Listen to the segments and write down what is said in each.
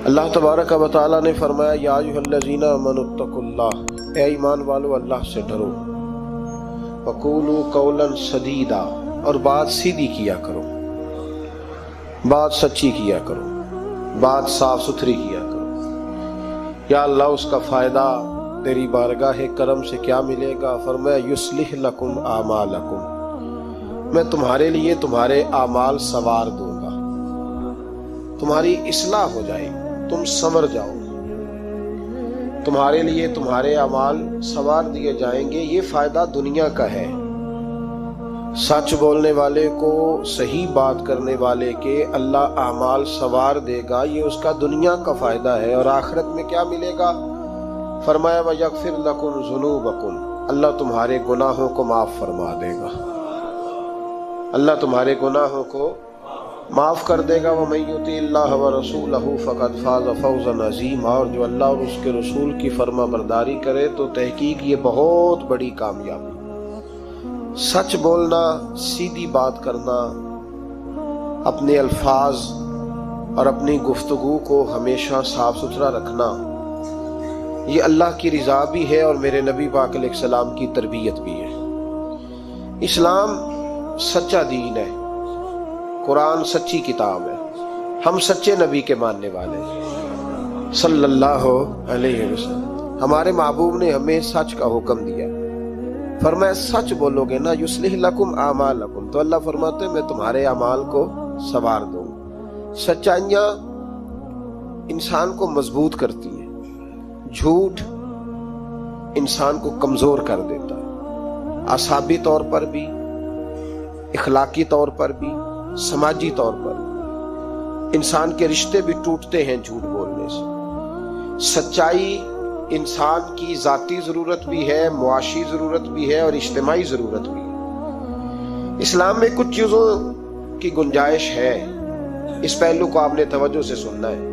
اللہ تبارک و تعالیٰ نے فرمایا یا ایھا آمنوا اتقوا اللہ، اے ایمان والو اللہ سے ڈرو، وقولوا قولا سدیدا، اور بات سیدھی کیا کرو، بات سچی کیا کرو، بات صاف ستھری کیا کرو۔ یا اللہ اس کا فائدہ تیری بارگاہ کرم سے کیا ملے گا؟ فرمایا یصلح لکم اعمالکم، میں تمہارے لیے تمہارے اعمال سنوار دوں گا، تمہاری اصلاح ہو جائے، تم سنور جاؤ، تمہارے لیے تمہارے اعمال سنوار دیے جائیں گے۔ یہ فائدہ دنیا کا ہے، سچ بولنے والے کو، صحیح بات کرنے والے کے اللہ اعمال سنوار دے گا، یہ اس کا دنیا کا فائدہ ہے۔ اور آخرت میں کیا ملے گا؟ فرمایا وَيَغْفِرْ لَكُمْ ذُنُوبَكُمْ، اللہ تمہارے گناہوں کو معاف فرما دے گا، اللہ تمہارے گناہوں کو معاف کر دے گا۔ وَمَن يُطِعِ اللَّهَ وَرَسُولَهُ فَقَدْ فَازَ فَوْزًا عَظِيمًا، اور جو اللہ اور اس کے رسول کی فرما برداری کرے تو تحقیق یہ بہت بڑی کامیابی۔ سچ بولنا، سیدھی بات کرنا، اپنے الفاظ اور اپنی گفتگو کو ہمیشہ صاف ستھرا رکھنا، یہ اللہ کی رضا بھی ہے اور میرے نبی پاک علیہ السلام کی تربیت بھی ہے۔ اسلام سچا دین ہے، قرآن سچی کتاب ہے، ہم سچے نبی کے ماننے والے ہیں صلی اللہ علیہ وسلم۔ ہمارے محبوب نے ہمیں سچ کا حکم دیا، فرمایا سچ بولو گے نا یصلح لکم اعمالکم، تو اللہ فرماتے ہیں میں تمہارے اعمال کو سنوار دوں۔ سچائیاں انسان کو مضبوط کرتی ہیں، جھوٹ انسان کو کمزور کر دیتا ہے، اعصابی طور پر بھی، اخلاقی طور پر بھی، سماجی طور پر انسان کے رشتے بھی ٹوٹتے ہیں جھوٹ بولنے سے۔ سچائی انسان کی ذاتی ضرورت بھی ہے، معاشی ضرورت بھی ہے اور اجتماعی ضرورت بھی ہے۔ اسلام میں کچھ چیزوں کی گنجائش ہے، اس پہلو کو آپ نے توجہ سے سننا ہے۔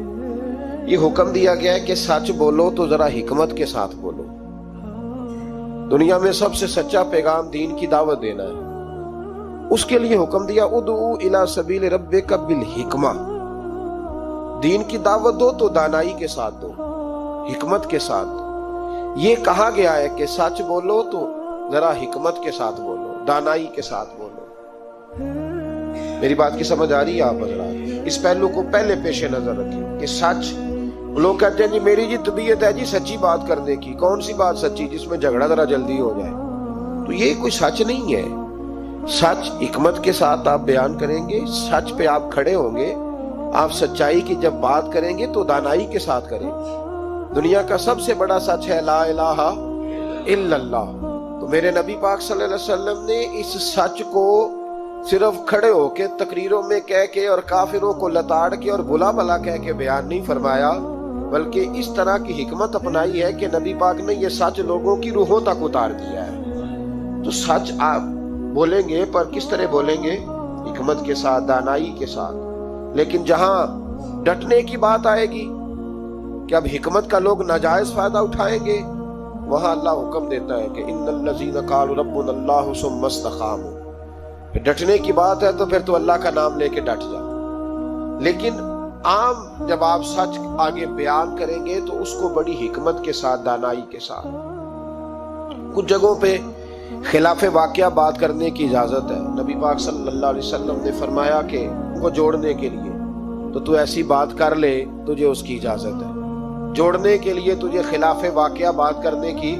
یہ حکم دیا گیا ہے کہ سچ بولو تو ذرا حکمت کے ساتھ بولو۔ دنیا میں سب سے سچا پیغام دین کی دعوت دینا ہے، اس کے لیے حکم دیا ادعو الی سبیل ربک بالحکمہ، دین کی دعوت دو تو دانائی کے ساتھ دو، حکمت کے ساتھ۔ یہ کہا گیا ہے کہ سچ بولو تو ذرا حکمت کے ساتھ بولو، دانائی کے ساتھ بولو۔ میری بات کی سمجھ آ رہی ہے آپ حضرات؟ اس پہلو کو پہلے پیش نظر رکھیں کہ سچ، لوگ کہتے ہیں جی میری جی طبیعت ہے جی سچی بات کرنے کی، کون سی بات سچی جس میں جھگڑا ذرا جلدی ہو جائے، تو یہ کوئی سچ نہیں ہے۔ سچ حکمت کے ساتھ آپ بیان کریں گے، سچ پہ آپ کھڑے ہوں گے، آپ سچائی کی جب بات کریں گے تو دانائی کے ساتھ کریں گے۔ دنیا کا سب سے بڑا سچ ہے لا الہ الا اللہ، تو میرے نبی پاک صلی اللہ علیہ وسلم نے اس سچ کو صرف کھڑے ہو کے تقریروں میں کہہ کے اور کافروں کو لتاڑ کے اور بھلا بھلا کہہ کے بیان نہیں فرمایا، بلکہ اس طرح کی حکمت اپنائی ہے کہ نبی پاک نے یہ سچ لوگوں کی روحوں تک اتار دیا ہے۔ تو سچ آپ بولیں گے، پر کس طرح بولیں گے؟ حکمت کے ساتھ، دانائی کے ساتھ۔ لیکن جہاں ڈٹنے کی بات آئے گی کہ اب حکمت کا لوگ ناجائز فائدہ اٹھائیں گے، وہاں اللہ حکم دیتا ہے کہ ان الذین قالوا ربنا اللہ ثم استقاموا، ڈٹنے کی بات ہے تو پھر تو اللہ کا نام لے کے ڈٹ جا۔ لیکن عام جب آپ سچ آگے بیان کریں گے تو اس کو بڑی حکمت کے ساتھ، دانائی کے ساتھ۔ کچھ جگہوں پہ خلاف واقعہ بات کرنے کی اجازت ہے۔ نبی پاک صلی اللہ علیہ وسلم نے فرمایا کہ ان کو جوڑنے کے لیے تو ایسی بات کر لے، تجھے اس کی اجازت ہے۔ جوڑنے کے لیے تجھے خلاف واقعہ بات کرنے کی،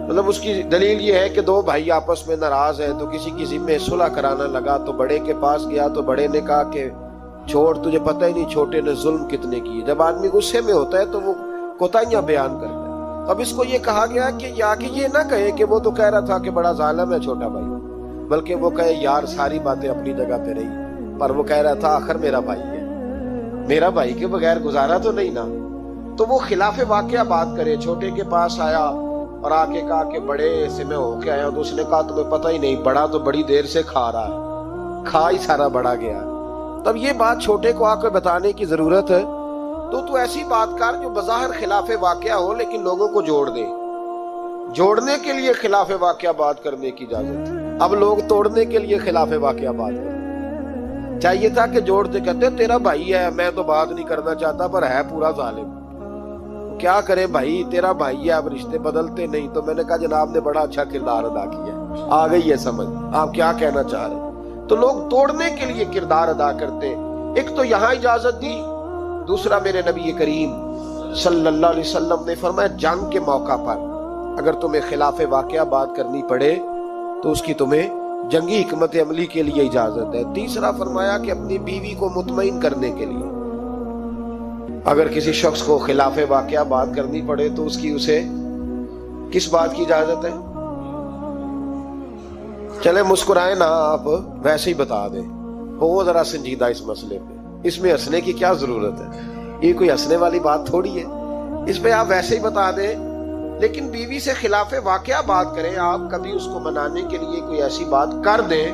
مطلب اس کی دلیل یہ ہے کہ دو بھائی آپس میں ناراض ہیں تو کسی کی ذمہ صلح کرانا لگا، تو بڑے کے پاس گیا تو بڑے نے کہا کہ چھوڑ، تجھے پتہ ہی نہیں چھوٹے نے ظلم کتنے کیے۔ جب آدمی غصے میں ہوتا ہے تو وہ کوتاہیاں بیان کرتا ہے۔ اب اس کو یہ کہا گیا کہ یہ نہ کہے کہ وہ تو کہہ رہا تھا کہ بڑا ظالم ہے چھوٹا بھائی، بلکہ وہ کہے یار ساری باتیں اپنی جگہ پہ رہی، پر وہ کہہ رہا تھا آخر میرا بھائی ہے، میرا بھائی کے بغیر گزارا تو نہیں نا۔ تو وہ خلاف واقعہ بات کرے، چھوٹے کے پاس آیا اور آ کے کہا کہ بڑے سے میں ہو کے آیا، تو اس نے کہا تمہیں پتہ ہی نہیں، بڑا تو بڑی دیر سے کھا رہا ہے، کھا ہی سارا بڑا گیا۔ تب یہ بات چھوٹے کو آ کے بتانے کی ضرورت ہے، تو ایسی بات کر جو بظاہر خلاف واقعہ ہو لیکن لوگوں کو جوڑ دے۔ جوڑنے کے لیے خلاف واقعہ بات کرنے کی اجازت ہے، اب لوگ توڑنے کے لیے خلاف واقعہ بات کرتے ہیں۔ چاہیے تھا کہ جوڑتے، کہتے تیرا بھائی ہے، میں تو بات نہیں کرنا چاہتا پر ہے پورا ظالم، کیا کرے بھائی، تیرا بھائی ہے، اب رشتے بدلتے نہیں۔ تو میں نے کہا جناب نے بڑا اچھا کردار ادا کیا ہے، آ گئی ہے سمجھ آپ کیا کہنا چاہ رہے۔ تو لوگ توڑنے کے لیے کردار ادا کرتے، ایک تو یہاں اجازت دی، دوسرا میرے نبی کریم صلی اللہ علیہ وسلم نے فرمایا جنگ کے موقع پر اگر تمہیں خلاف واقعہ بات کرنی پڑے تو اس کی تمہیں جنگی حکمت عملی کے لیے اجازت ہے۔ تیسرا فرمایا کہ اپنی بیوی کو مطمئن کرنے کے لیے اگر کسی شخص کو خلاف واقعہ بات کرنی پڑے تو اس کی اسے کس بات کی اجازت ہے؟ چلے مسکرائیں نا آپ، ویسے ہی بتا دیں، ہو ذرا سنجیدہ اس مسئلے پہ، اس میں ہنسنے کی کیا ضرورت ہے، یہ کوئی ہنسنے والی بات تھوڑی ہے، اس پہ آپ ویسے ہی بتا دیں۔ لیکن بیوی سے خلاف واقعہ بات کریں، آپ کبھی اس کو منانے کے لیے کوئی ایسی بات کر دیں،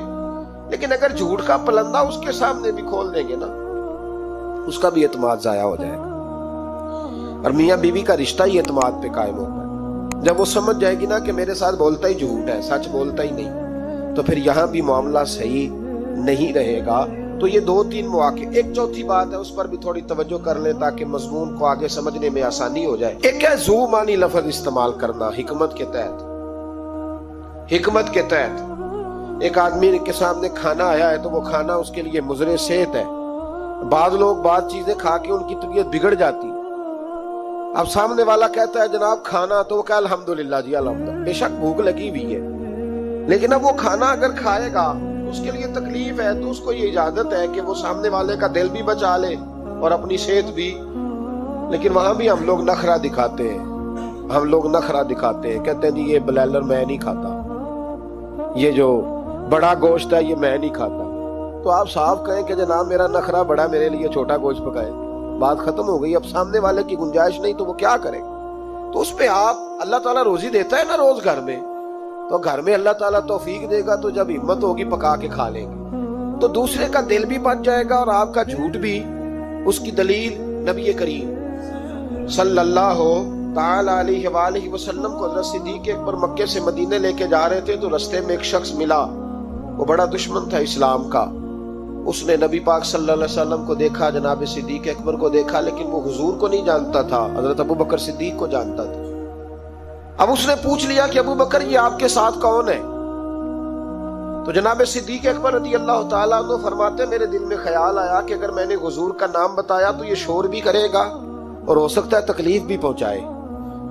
لیکن اگر جھوٹ کا پلندہ اس کے سامنے بھی کھول دیں گے نا، اس کا بھی اعتماد ضائع ہو جائے گا، اور میاں بیوی کا رشتہ ہی اعتماد پہ قائم ہوتا ہے۔ جب وہ سمجھ جائے گی نا کہ میرے ساتھ بولتا ہی جھوٹ ہے، سچ بولتا ہی نہیں، تو پھر یہاں بھی معاملہ صحیح نہیں رہے گا۔ تو یہ دو تین مواقع، ایک چوتھی بات ہے اس پر بھی تھوڑی توجہ کر لیں تاکہ مضمون کو آگے سمجھنے میں آسانی ہو جائے۔ ایک ہے ذو معنی لفظ استعمال کرنا حکمت کے تحت۔ حکمت کے تحت ایک آدمی کے سامنے کھانا آیا ہے تو وہ کھانا اس کے لیے مضر صحت ہے، بعض لوگ بعض چیزیں کھا کے ان کی طبیعت بگڑ جاتی ہے۔ اب سامنے والا کہتا ہے جناب کھانا، تو وہ کہا الحمدللہ جی الحمدللہ، بے شک بھوک لگی ہوئی ہے، لیکن اب وہ کھانا اگر کھائے گا اس کے لیے تکلیف ہے تو اس کو یہ اجازت ہے کہ وہ سامنے والے کا دل بھی بچا لے اور اپنی صحت بھی۔ لیکن وہاں بھی ہم لوگ نخرہ دکھاتے ہیں، ہم لوگ نخرہ دکھاتے ہیں، کہتے ہیں جی یہ بلائلر میں نہیں کھاتا، یہ جو بڑا گوشت ہے یہ میں نہیں کھاتا۔ تو آپ صاف کہیں کہ جناب میرا نخرہ بڑا، میرے لیے چھوٹا گوشت پکائے، بات ختم ہو گئی۔ اب سامنے والے کی گنجائش نہیں تو وہ کیا کرے؟ تو اس پہ آپ، اللہ تعالیٰ روزی دیتا ہے نا روز گھر میں، تو گھر میں اللہ تعالیٰ توفیق دے گا تو جب ہمت ہوگی پکا کے کھا لیں گے، تو دوسرے کا دل بھی بچ جائے گا اور آپ کا جھوٹ بھی۔ اس کی دلیل نبی کریم صلی اللہ تعالی علیہ وآلہ وسلم کو حضرت صدیق اکبر مکے سے مدینے لے کے جا رہے تھے تو رستے میں ایک شخص ملا، وہ بڑا دشمن تھا اسلام کا۔ اس نے نبی پاک صلی اللہ علیہ وسلم کو دیکھا، جناب صدیق اکبر کو دیکھا، لیکن وہ حضور کو نہیں جانتا تھا، حضرت ابو بکر صدیق کو جانتا تھا۔ اب اس نے پوچھ لیا کہ ابو بکر یہ آپ کے ساتھ کون ہے؟ تو جناب صدیق اکبر رضی اللہ تعالیٰ عنہ فرماتے میرے دل میں خیال آیا کہ اگر میں نے حضور کا نام بتایا تو یہ شور بھی کرے گا اور ہو سکتا ہے تکلیف بھی پہنچائے،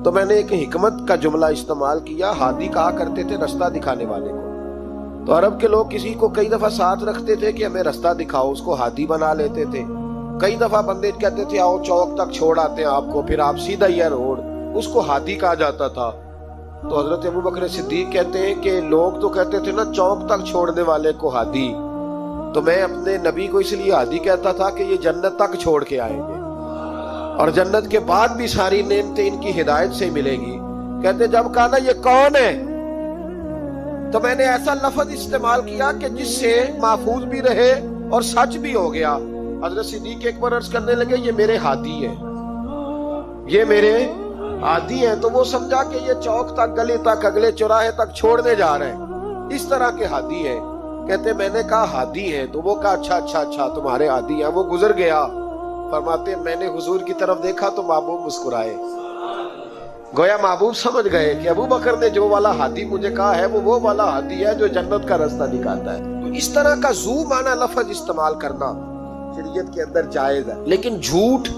تو میں نے ایک حکمت کا جملہ استعمال کیا، ہادی کہا کرتے تھے رستہ دکھانے والے کو۔ تو عرب کے لوگ کسی کو کئی دفعہ ساتھ رکھتے تھے کہ ہمیں رستہ دکھاؤ، اس کو ہادی بنا لیتے تھے۔ کئی دفعہ بندے کہتے تھے آؤ چوک تک چھوڑ آتے ہیں آپ کو، پھر آپ سیدھا ہی ہے روڈ، اس کو ہادی کہا جاتا تھا۔ تو حضرت ابو بکر صدیق کہتے ہیں کہ لوگ تو کہتے تھے نا چوک تک چھوڑنے والے کو ہادی، تو میں اپنے نبی کو اس لیے ہادی کہتا تھا کہ یہ جنت تک چھوڑ کے آئیں گے اور جنت کے بعد بھی ساری نعمتیں ان کی ہدایت سے ملے گی۔ کہتے جب کہا نا یہ کون ہے تو میں نے ایسا لفظ استعمال کیا کہ جس سے محفوظ بھی رہے اور سچ بھی ہو گیا۔ حضرت صدیق اکبر عرض کرنے لگے یہ میرے ہادی ہے، یہ میرے ہادی ہیں۔ تو وہ سمجھا کہ یہ چوک تک، گلی تک، اگلے چوراہے تک چھوڑنے جا رہے ہیں، اس طرح کے ہادی ہیں۔ کہتے میں نے کہا ہادی ہیں، تو وہ کہا اچھا اچھا اچھا تمہارے ہادی ہیں۔ وہ گزر گیا۔ فرماتے میں نے حضور کی طرف دیکھا تو محبوب مسکرائے، گویا محبوب سمجھ گئے کہ ابو بکر نے جو والا ہادی مجھے کہا ہے وہ والا ہادی ہے جو جنت کا راستہ دکھاتا ہے۔ تو اس طرح کا ذو معنی لفظ استعمال کرنا شریعت کے اندر جائز ہے۔ لیکن جھوٹ،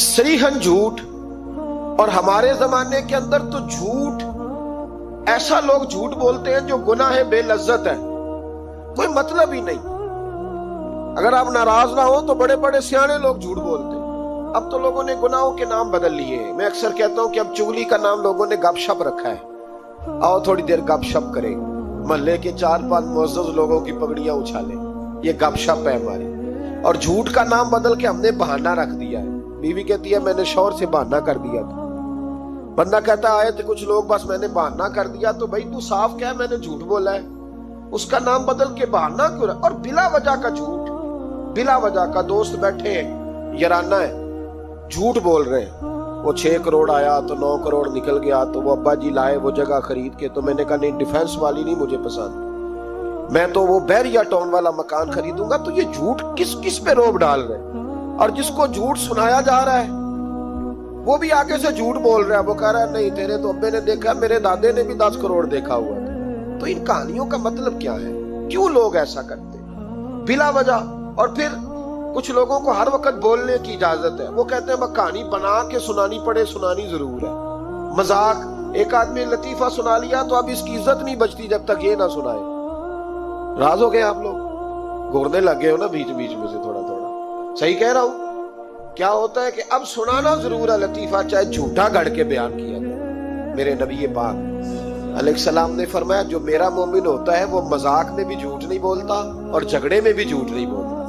صریحاً جھوٹ، اور ہمارے زمانے کے اندر تو جھوٹ، ایسا لوگ جھوٹ بولتے ہیں جو گناہ بے لذت ہے، کوئی مطلب ہی نہیں۔ اگر آپ ناراض نہ ہو تو بڑے بڑے سیانے لوگ جھوٹ بولتے ہیں۔ اب تو لوگوں نے گناہوں کے نام بدل لیے ہیں۔ میں اکثر کہتا ہوں کہ اب چغلی کا نام لوگوں نے گپ شپ رکھا ہے، آؤ تھوڑی دیر گپ شپ کریں، محلے کے 4-5 معزز لوگوں کی پگڑیاں اچھالیں، یہ گپ شپ ہے ہماری۔ اور جھوٹ کا نام بدل کے ہم نے بہانہ رکھ دیا ہے۔ بیوی کہتی ہے میں نے شوہر سے بہانہ کر دیا تھا، بندہ کہتا آئے تھے کچھ لوگ بس میں نے بہانہ کر دیا، تو بھائی تو صاف کہہ میں نے جھوٹ بولا ہے، اس کا نام بدل کے بہانہ کیوں رہا؟ اور بلا وجہ کا جھوٹ، بلا وجہ کا، دوست بیٹھے ہیں یارانہ ہے، جھوٹ بول رہے ہیں، وہ 6 کروڑ آیا تو 9 کروڑ نکل گیا، تو وہ ابا جی لائے وہ جگہ خرید کے، تو میں نے کہا نہیں ڈیفینس والی نہیں مجھے پسند، میں تو وہ بیریا ٹاؤن والا مکان خریدوں گا، تو یہ جھوٹ کس کس پہ روب ڈال رہے؟ اور جس کو جھوٹ سنایا جا رہا ہے وہ بھی آگے سے جھوٹ بول رہا ہے، وہ کہہ رہا ہے نہیں تیرے تو ابے نے دیکھا، میرے دادے نے بھی 10 کروڑ دیکھا ہوا تھا۔ تو ان کہانیوں کا مطلب کیا ہے؟ کیوں لوگ ایسا کرتے بلا وجہ؟ اور پھر کچھ لوگوں کو ہر وقت بولنے کی اجازت ہے، وہ کہتے ہیں میں کہانی بنا کے سنانی پڑے، سنانی ضرور ہے۔ مذاق، ایک آدمی لطیفہ سنا لیا تو اب اس کی عزت نہیں بچتی جب تک یہ نہ سنائے۔ راز ہو گئے آپ لوگ، گھورنے لگ گئے ہو نا بیچ بیچ میں سے تھوڑا تھوڑا۔ صحیح کہہ رہا ہوں؟ کیا ہوتا ہے کہ اب سنانا ضرور ہے لطیفہ، چاہے جھوٹا گھڑ کے بیان کیا جائے۔ میرے نبی پاک علیہ السلام نے فرمایا جو میرا مومن ہوتا ہے وہ مذاق میں بھی جھوٹ نہیں بولتا اور جھگڑے میں بھی جھوٹ نہیں بولتا۔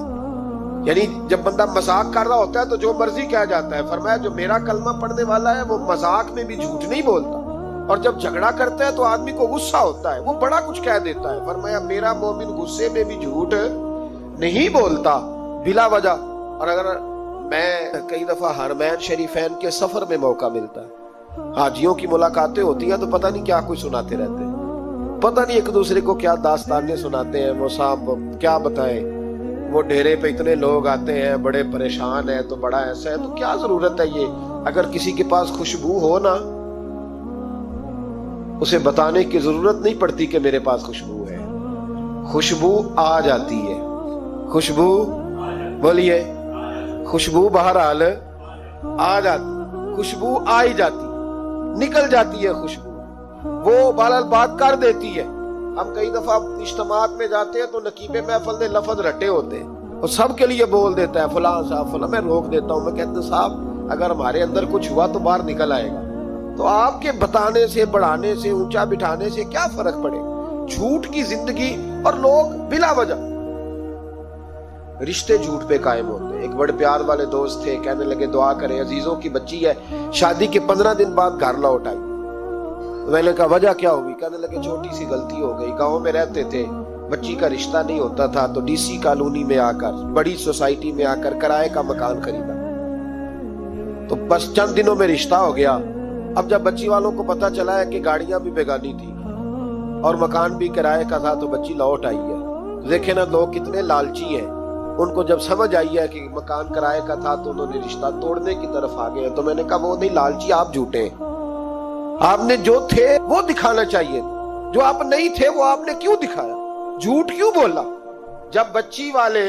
یعنی جب بندہ مذاق کر رہا ہوتا ہے تو جو مرضی کہہ جاتا ہے، فرمایا جو میرا کلمہ پڑھنے والا ہے وہ مذاق میں بھی جھوٹ نہیں بولتا، اور جب جھگڑا کرتا ہے تو آدمی کو غصہ ہوتا ہے، وہ بڑا کچھ کہہ دیتا ہے، فرمایا میرا مومن غصے میں بھی جھوٹ نہیں بولتا بلا وجہ۔ اور اگر میں کئی دفعہ حرمین شریفین کے سفر میں موقع ملتا ہے، حاجیوں کی ملاقاتیں ہوتی ہیں تو پتہ نہیں کیا کچھ سناتے رہتے ہیں، پتہ نہیں ایک دوسرے کو کیا داستانیں سناتے ہیں، وہ صاحب کیا بتائیں، وہ ڈھیرے پہ اتنے لوگ آتے ہیں، بڑے پریشان ہیں، تو بڑا ایسا ہے، تو کیا ضرورت ہے یہ؟ اگر کسی کے پاس خوشبو ہو نا، اسے بتانے کی ضرورت نہیں پڑتی کہ میرے پاس خوشبو ہے، خوشبو آ جاتی ہے، خوشبو بولیے، خوشبو بہرحال آ جاتی، خوشبو آ ہی جاتی، نکل جاتی ہے خوشبو، وہ بہرحال بات کر دیتی ہے۔ ہم کئی دفعہ اجتماعات میں جاتے ہیں تو نقیب محفل نے لفظ رٹے ہوتے ہیں اور سب کے لیے بول دیتا ہے فلاں صاحب فلاں، میں روک دیتا ہوں، میں کہتا ہوں صاحب اگر ہمارے اندر کچھ ہوا تو باہر نکل آئے گا، تو آپ کے بتانے سے، بڑھانے سے، اونچا بٹھانے سے کیا فرق پڑے؟ جھوٹ کی زندگی، اور لوگ بلا وجہ رشتے جھوٹ پہ قائم ہوتے ہیں۔ ایک بڑے پیار والے دوست تھے، کہنے لگے دعا کریں، عزیزوں کی بچی ہے، شادی کے 15 دن بعد گھر لوٹ آئی۔ میں نے کہا وجہ کیا ہوگی؟ کہنے لگے چھوٹی سی غلطی ہو گئی، گاؤں میں رہتے تھے، بچی کا رشتہ نہیں ہوتا تھا، تو ڈی سی کالونی میں آ کر، بڑی سوسائٹی میں آ کر کرائے کا مکان خریدا، تو بس چند دنوں میں رشتہ ہو گیا۔ اب جب بچی والوں کو پتا چلا ہے کہ گاڑیاں بھی بیگانی تھی اور مکان بھی کرائے کا تھا، تو بچی لوٹ آئی ہے۔ دیکھیں نا لوگ کتنے لالچی ہیں، ان کو جب سمجھ آئی ہے کہ مکان کرائے کا تھا تو انہوں نے رشتہ توڑنے کی طرف آ گئے۔ تو میں نے کہا وہ نہیں لالچی، آپ جھوٹے ہیں، آپ نے جو تھے وہ دکھانا چاہیے، جو آپ نہیں تھے وہ آپ نے کیوں دکھایا؟ جھوٹ کیوں بولا؟ جب بچی والے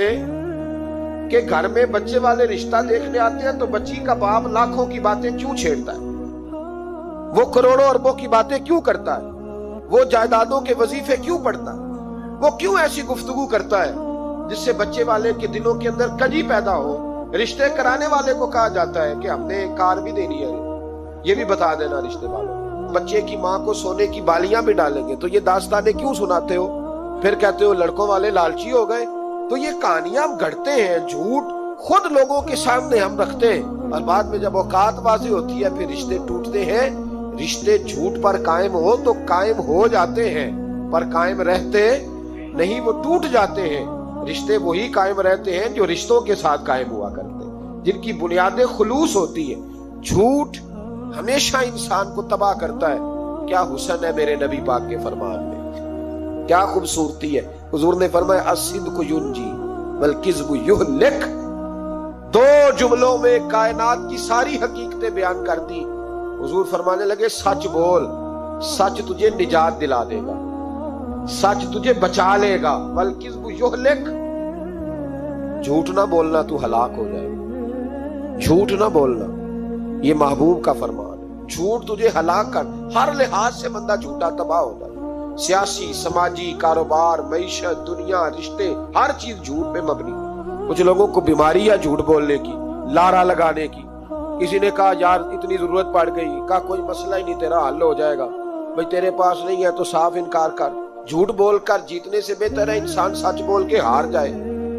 کے گھر میں بچے والے رشتہ دیکھنے آتے ہیں تو بچی کا باپ لاکھوں کی باتیں کیوں چھیڑتا ہے؟ وہ کروڑوں اربوں کی باتیں کیوں کرتا ہے؟ وہ جائیدادوں کے وظیفے کیوں پڑھتا ہے؟ وہ کیوں ایسی گفتگو کرتا ہے جس سے بچے والے کے دلوں کے اندر کجی پیدا ہو؟ رشتے کرانے والے کو کہا جاتا ہے کہ ہم نے کار بھی دینی ہے، یہ بھی بتا دینا رشتے والوں، بچے کی ماں کو سونے کی بالیاں بھی ڈالیں گے، تو یہ داستانیں کیوں سناتے ہو؟ پھر کہتے ہو لڑکوں والے لالچی ہو گئے۔ تو یہ کہانیاں ہم گھڑتے ہیں، جھوٹ خود لوگوں کے سامنے ہم رکھتے ہیں، اور بعد میں جب اوقات واضح ہوتی ہے پھر رشتے ٹوٹتے ہیں۔ رشتے جھوٹ پر قائم ہو تو قائم ہو جاتے ہیں، پر قائم رہتے نہیں، وہ ٹوٹ جاتے ہیں۔ رشتے وہی قائم رہتے ہیں جو رشتوں کے ساتھ قائم ہوا کرتے ہیں، جن کی بنیادیں خلوص ہوتی ہیں۔ جھوٹ ہمیشہ انسان کو تباہ کرتا ہے۔ کیا حسن ہے میرے نبی پاک کے فرمان میں، کیا خوبصورتی ہے۔ حضور نے فرمایا الصدق ینجی والکذب یہلک، دو جملوں میں کائنات کی ساری حقیقتیں بیان کر دی۔ حضور فرمانے لگے سچ بول، سچ تجھے نجات دلا دے گا، سچ تجھے بچا لے گا، والکذب یہلک، جھوٹ نہ بولنا تو ہلاک ہو جائے گا، جھوٹ نہ بولنا، یہ محبوب کا فرمان ہے۔ جھوٹ تجھے ہلاک کر، ہر لحاظ سے بندہ جھوٹا تباہ ہوتا ہے، سیاسی، سماجی، کاروبار، معیشت، دنیا، رشتے، ہر چیز جھوٹ پہ مبنی۔ کچھ لوگوں کو بیماری ہے جھوٹ بولنے کی، لارا لگانے کی۔ کسی نے کہا یار اتنی ضرورت پڑ گئی، کہا کوئی مسئلہ ہی نہیں، تیرا حل ہو جائے گا، بھئی تیرے پاس نہیں ہے تو صاف انکار کر۔ جھوٹ بول کر جیتنے سے بہتر ہے انسان سچ بول کے ہار جائے۔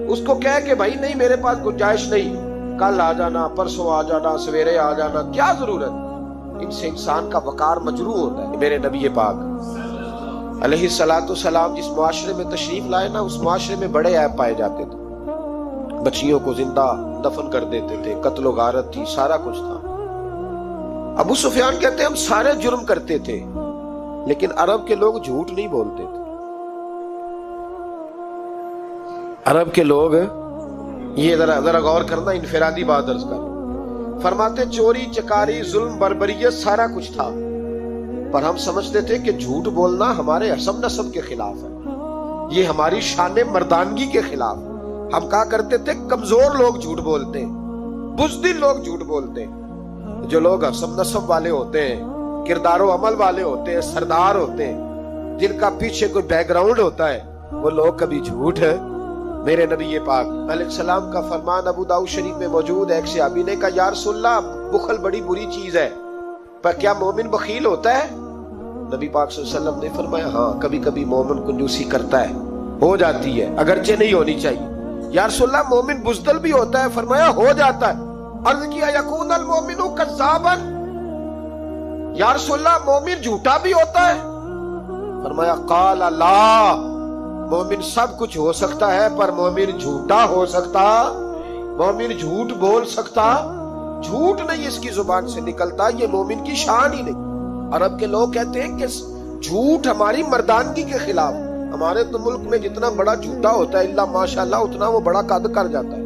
اس کو کہے کہ بھائی نہیں میرے پاس گنجائش نہیں، کل آ جانا، پرسوں آ جانا، سویرے آ جانا، کیا ضرورت؟ ان سے انسان کا وقار مجروح ہوتا ہے۔ میرے نبی پاک علیہ الصلوۃ والسلام جس معاشرے میں تشریف لائے نا، اس معاشرے میں بڑے عیب پائے جاتے تھے، بچیوں کو زندہ دفن کر دیتے تھے، قتل و غارت تھی، سارا کچھ تھا۔ ابو سفیان کہتے ہیں ہم سارے جرم کرتے تھے لیکن عرب کے لوگ جھوٹ نہیں بولتے تھے۔ عرب کے لوگ یہ ذرا غور کرنا، انفرادی بات عرض کر، فرماتے چوری چکاری ظلم بربریت سارا کچھ تھا، پر ہم سمجھتے تھے کہ جھوٹ بولنا ہمارے حسب نسب کے خلاف ہے، یہ ہماری شان مردانگی کے خلاف۔ ہم کہا کرتے تھے کمزور لوگ جھوٹ بولتے ہیں، بزدل لوگ جھوٹ بولتے ہیں۔ جو لوگ حسب نسب والے ہوتے ہیں، کردار و عمل والے ہوتے ہیں، سردار ہوتے ہیں، جن کا پیچھے کوئی بیک گراؤنڈ ہوتا ہے، وہ لوگ کبھی جھوٹ ہے۔ میرے نبی پاک علیہ السلام کا فرمان ابو داؤد شریف میں موجود ہے، ایک صحابی نے کہا یا رسول اللہ بخل بڑی بری چیز ہے، پر کیا مومن بخیل ہوتا ہے؟ نبی پاک صلی اللہ علیہ وسلم نے فرمایا ہاں، کبھی کبھی مومن کنجوسی کرتا ہے، ہو جاتی ہے، اگرچہ نہیں ہونی چاہیے۔ یا رسول اللہ مومن بزدل بھی ہوتا ہے؟ فرمایا ہو جاتا ہے۔ عرض کیا یکون المومن کذابا، یا رسول اللہ مومن جھوٹا بھی ہوتا ہے؟ فرمایا قال لا، مومن سب کچھ ہو سکتا ہے پر مومن جھوٹا ہو سکتا، مومن جھوٹ بول سکتا، جھوٹ نہیں اس کی زبان سے نکلتا، یہ مومن کی شان ہی نہیں۔ عرب کے لوگ کہتے ہیں کہ جھوٹ ہماری مردانگی کے خلاف۔ ہمارے تو ملک میں جتنا بڑا جھوٹا ہوتا ہے اللہ ماشاءاللہ اتنا وہ بڑا قد کر جاتا ہے،